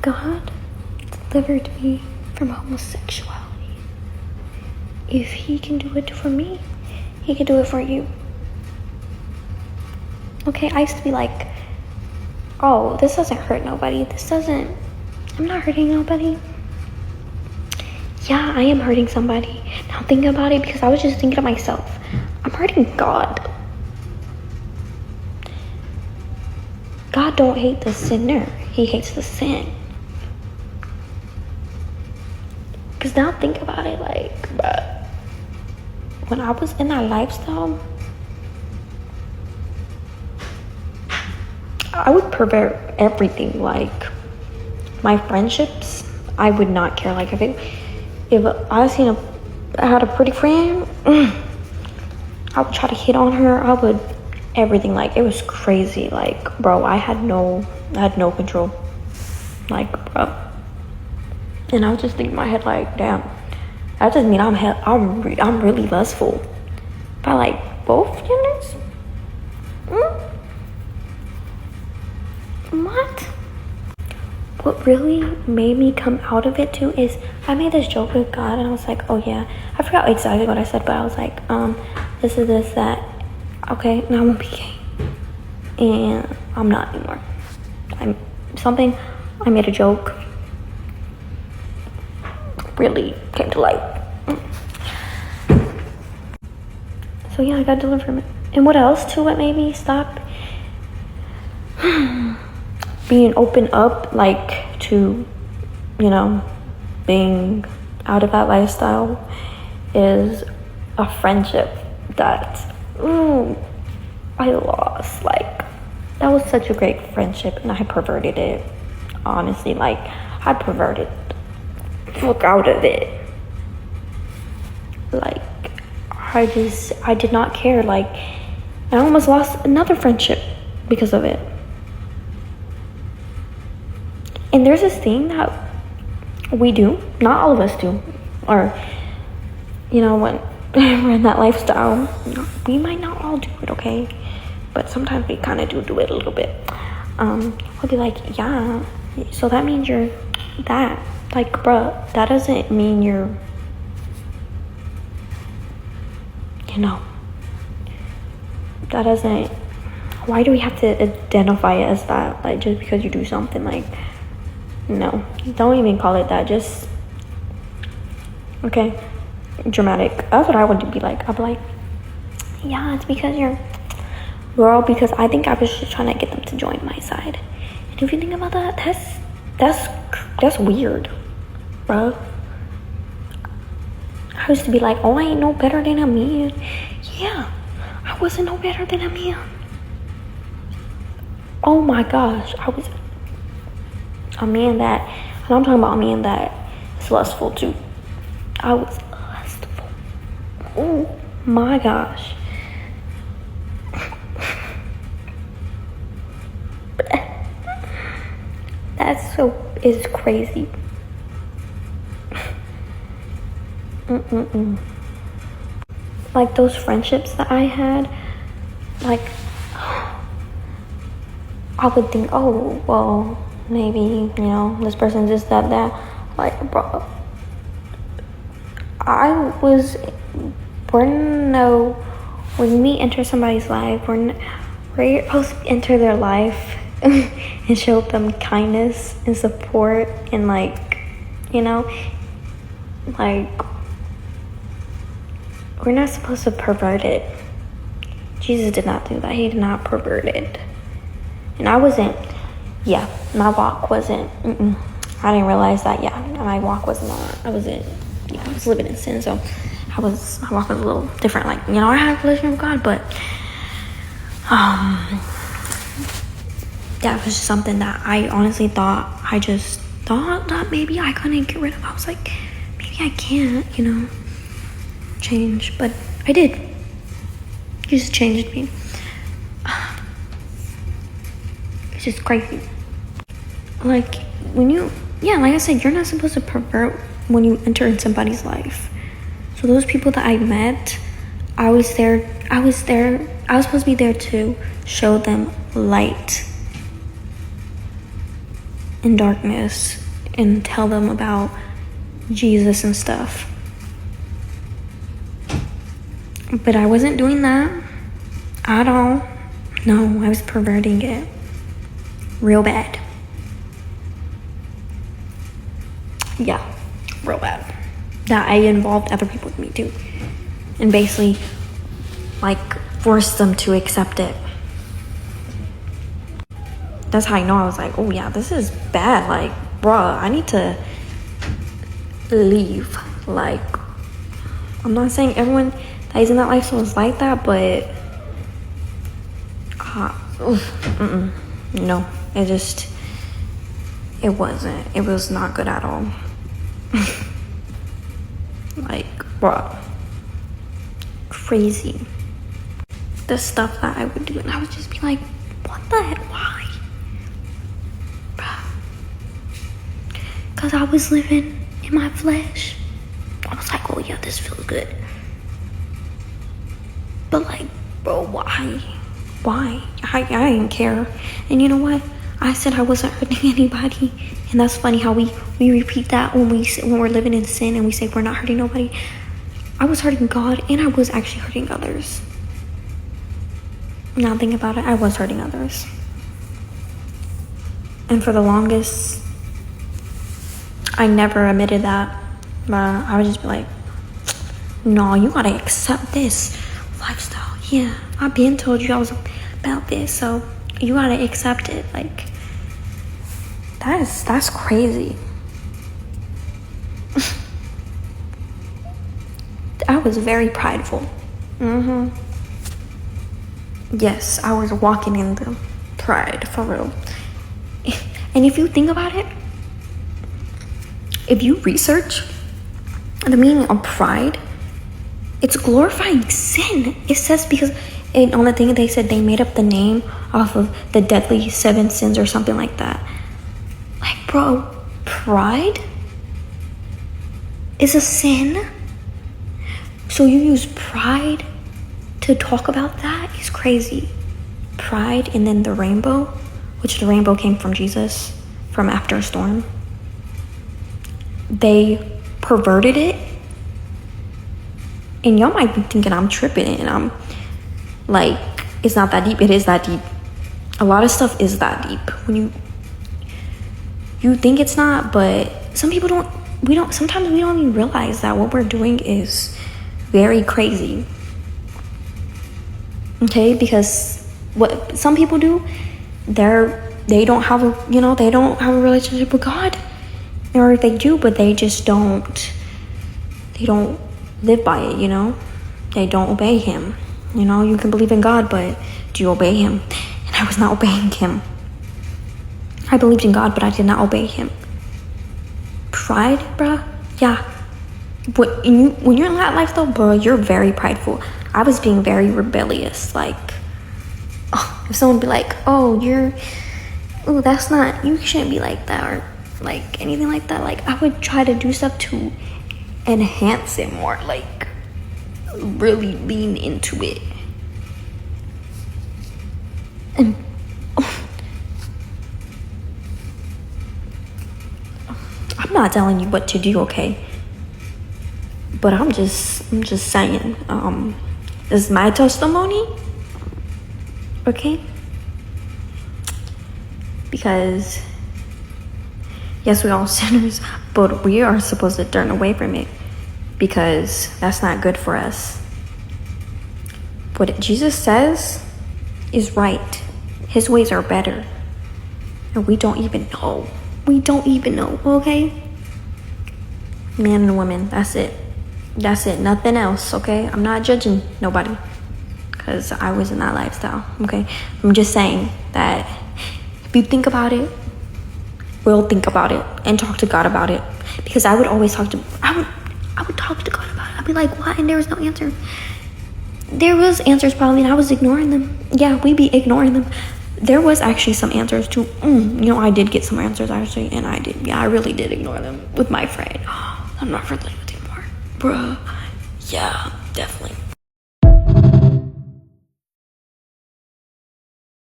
God delivered me from homosexuality. If he can do it for me, he can do it for you. Okay, I used to be like, oh, this doesn't hurt nobody. I'm not hurting nobody. Yeah, I am hurting somebody. Now think about it, because I was just thinking to myself, I'm hurting God. God don't hate the sinner. He hates the sin. Because now think about it, like, bruh, when I was in that lifestyle, I would pervert everything. Like, my friendships, I would not care. Like, if I had a pretty friend, I would try to hit on her. I would everything. Like, it was crazy. Like, bro, I had no control. Like, bro. And I was just thinking in my head, like, damn, that just mean I'm really lustful by like both genders. What really made me come out of it too is I made this joke with God, and I was like, oh yeah, I forgot exactly what I said, but I was like, this is this, that, okay, now I'm a PK, and I'm not anymore. I made a joke, really came to light. So yeah, I got delivered from it. And what else too, what made me stop being open up, like, to, you know, being out of that lifestyle, is a friendship that I lost. Like, that was such a great friendship, and I perverted it. Honestly, like, I perverted fuck out of it. Like, I did not care. Like, I almost lost another friendship because of it. And there's this thing that we do, not all of us do, or, you know, when we're in that lifestyle, we might not all do it, okay? But sometimes we kind of do it a little bit. We'll be like, yeah, so that means you're that. Like, bruh, that doesn't mean you're, you know, that doesn't, why do we have to identify it as that? Like, just because you do something, like, no, don't even call it that. Just, okay, dramatic. That's what I want to be like. I'll be like, yeah, it's because you're, girl, because I think I was just trying to get them to join my side. And if you think about that, that's weird, bro. I used to be like, oh, I ain't no better than a man. Yeah, I wasn't no better than a man. Oh my gosh, I was a man that, and I'm talking about a man that is lustful too. I was lustful. Oh my gosh. It's crazy. Like, those friendships that I had, like, I would think, oh, well, maybe, you know, this person just that. Like, bro, when we enter somebody's life, we're supposed to enter their life and show them kindness and support and, like, you know, like, we're not supposed to pervert it. Jesus did not do that. He did not pervert it. And I wasn't, yeah, my walk wasn't, I didn't realize that, yeah, my walk was not, I was living in sin, so my walk was a little different. Like, you know, I had a relationship with God, but, that was just something that I honestly just thought that maybe I couldn't get rid of. I was like, maybe I can't, you know, change, but I did. You just changed me. It's just crazy. Like, like I said, you're not supposed to pervert when you enter in somebody's life. So those people that I met, I was supposed to be there to show them light. in darkness and tell them about Jesus and stuff. But I wasn't doing that at all. No, I was perverting it real bad. Yeah, real bad. That I involved other people with me too. And basically, like, forced them to accept it. That's how I know I was like, oh yeah, this is bad. Like, bruh, I need to leave. Like, I'm not saying everyone that is in that lifestyle is like that, but no, it wasn't. It was not good at all. Like, bruh, crazy. The stuff that I would do, and I would just be like, what the heck, why? Because I was living in my flesh. I was like, oh yeah, this feels good. But like, bro, why? I didn't care. And you know what? I said I wasn't hurting anybody. And that's funny how we repeat that when we're living in sin and we say we're not hurting nobody. I was hurting God and I was actually hurting others. Now think about it, I was hurting others. And for the longest, I never admitted that. But I would just be like, no, you gotta accept this lifestyle. Yeah, I've been told you I was about this, so you gotta accept it. Like, that's crazy. I was very prideful. Yes, I was walking in the pride, for real. And if you think about it, if you research the meaning of pride, it's glorifying sin. It says because on the thing they said they made up the name off of the deadly 7 sins or something like that. Like, bro, pride is a sin. So you use pride to talk about that is crazy. Pride, and then the rainbow, which the rainbow came from Jesus, from after a storm. They perverted it. And y'all might be thinking I'm tripping and I'm like, it's not that deep. It is that deep. A lot of stuff is that deep. When you think it's not, but some people sometimes we don't even realize that what we're doing is very crazy. Okay, because what some people do, they don't have a relationship with God, or they do, but they just don't live by it. They don't obey Him. You can believe in God, but do you obey Him? And I was not obeying Him. I believed in God, but I did not obey Him. Pride, bruh, yeah. When you're in that life though, bruh, you're very prideful. I was being very rebellious. Like, if someone would be like, that's not, you shouldn't be like that, or like anything like that. Like, I would try to do stuff to enhance it more, like really lean into it. And I'm not telling you what to do, okay? But I'm just saying, this is my testimony, okay? Because yes, we all sinners, but we are supposed to turn away from it, because that's not good for us. What Jesus says is right. His ways are better. And we don't even know. Okay? Man and woman, that's it. Nothing else, okay? I'm not judging nobody, because I was in that lifestyle, okay? I'm just saying that if you think about it, we'll think about it and talk to God about it. Because I would always I would talk to God about it. I'd be like, what? And there was no answer. There was answers probably, and I was ignoring them. Yeah, we'd be ignoring them. There was actually some answers too. I did get some answers actually, and I really did ignore them with my friend. I'm not friendly with you anymore, bruh. Yeah, definitely.